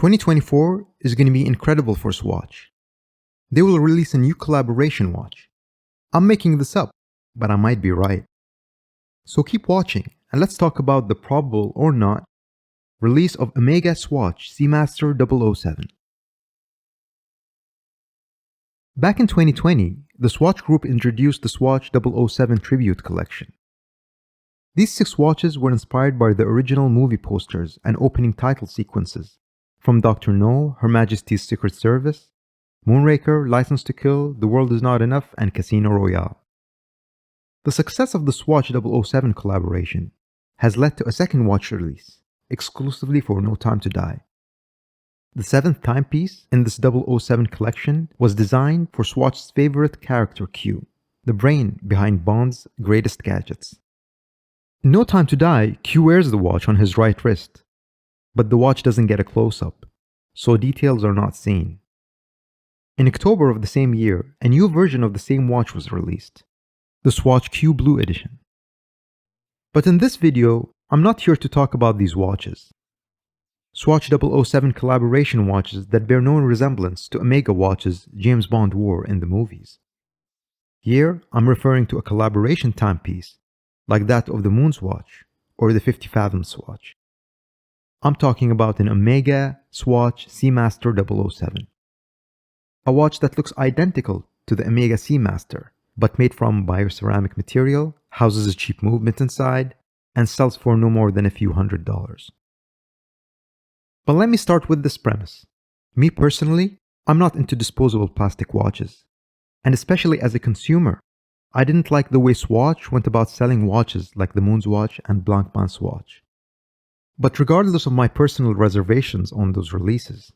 2024 is going to be incredible for Swatch. They will release a new collaboration watch. I'm making this up, but I might be right. So keep watching and let's talk about the probable or not release of Omega Swatch Seamaster 007. Back in 2020, the Swatch Group introduced the Swatch 007 Tribute Collection. These 6 watches were inspired by the original movie posters and opening title sequences from Dr. No, Her Majesty's Secret Service, Moonraker, License to Kill, The World Is Not Enough, and Casino Royale. The success of the Swatch 007 collaboration has led to a second watch release, exclusively for No Time to Die. The 7th timepiece in this 007 collection was designed for Swatch's favorite character Q, the brain behind Bond's greatest gadgets. In No Time to Die, Q wears the watch on his right wrist, but the watch doesn't get a close-up, so details are not seen. In October of the same year, a new version of the same watch was released, the Swatch Q Blue Edition. But in this video, I'm not here to talk about these watches. Swatch 007 collaboration watches that bear no resemblance to Omega watches James Bond wore in the movies. Here, I'm referring to a collaboration timepiece, like that of the Moon's watch or the 50 Fathom Swatch. I'm talking about an Omega Swatch Seamaster 007. A watch that looks identical to the Omega Seamaster, but made from bioceramic material, houses a cheap movement inside, and sells for no more than a few $100s. But let me start with this premise. Me personally, I'm not into disposable plastic watches. And especially as a consumer, I didn't like the way Swatch went about selling watches like the Moon's watch and Blancpain Swatch. But regardless of my personal reservations on those releases,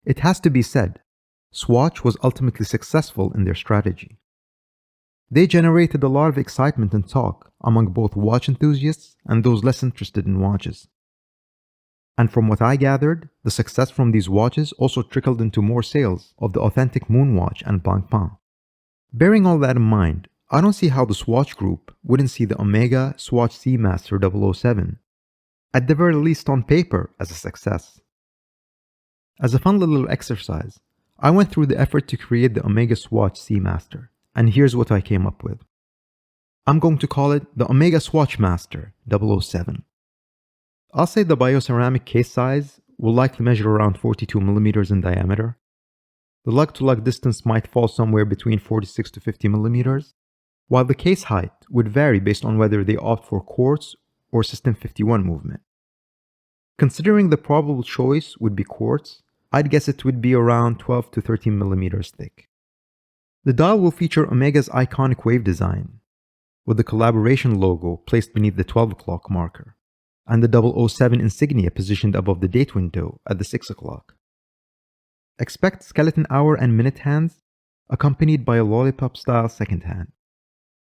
it has to be said, Swatch was ultimately successful in their strategy. They generated a lot of excitement and talk among both watch enthusiasts and those less interested in watches. And from what I gathered, the success from these watches also trickled into more sales of the authentic Moon watch and Blancpain. Bearing all that in mind, I don't see how the Swatch Group wouldn't see the Omega Swatch Seamaster 007, at the very least on paper, as a success. As a fun little exercise, I went through the effort to create the Omega Swatch Seamaster, and here's what I came up with. I'm going to call it the Omega Swatch Master 007. I'll say the bioceramic case size will likely measure around 42mm in diameter. The lug-to-lug distance might fall somewhere between 46 to 50mm, while the case height would vary based on whether they opt for quartz or System 51 movement. Considering the probable choice would be quartz, I'd guess it would be around 12 to 13mm thick. The dial will feature Omega's iconic wave design, with the collaboration logo placed beneath the 12 o'clock marker, and the 007 insignia positioned above the date window at the 6 o'clock. Expect skeleton hour and minute hands, accompanied by a lollipop-style second hand,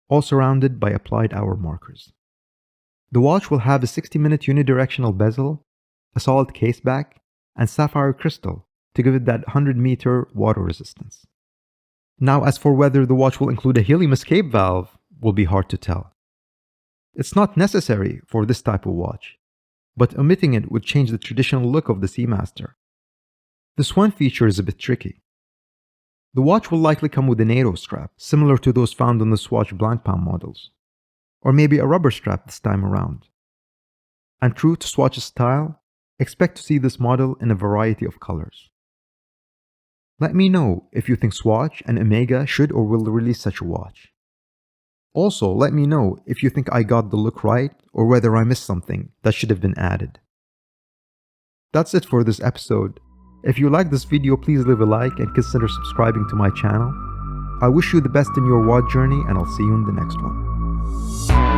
all surrounded by applied hour markers. The watch will have a 60-minute unidirectional bezel, a solid case back, and sapphire crystal to give it that 100-meter water resistance. Now, as for whether the watch will include a helium escape valve, will be hard to tell. It's not necessary for this type of watch, but omitting it would change the traditional look of the Seamaster. This one feature is a bit tricky. The watch will likely come with a NATO strap, similar to those found on the Swatch Blancpain models, or maybe a rubber strap this time around. And true to Swatch's style, expect to see this model in a variety of colors. Let me know if you think Swatch and Omega should or will release such a watch. Also, let me know if you think I got the look right or whether I missed something that should have been added. That's it for this episode. If you like this video, please leave a like and consider subscribing to my channel. I wish you the best in your watch journey and I'll see you in the next one.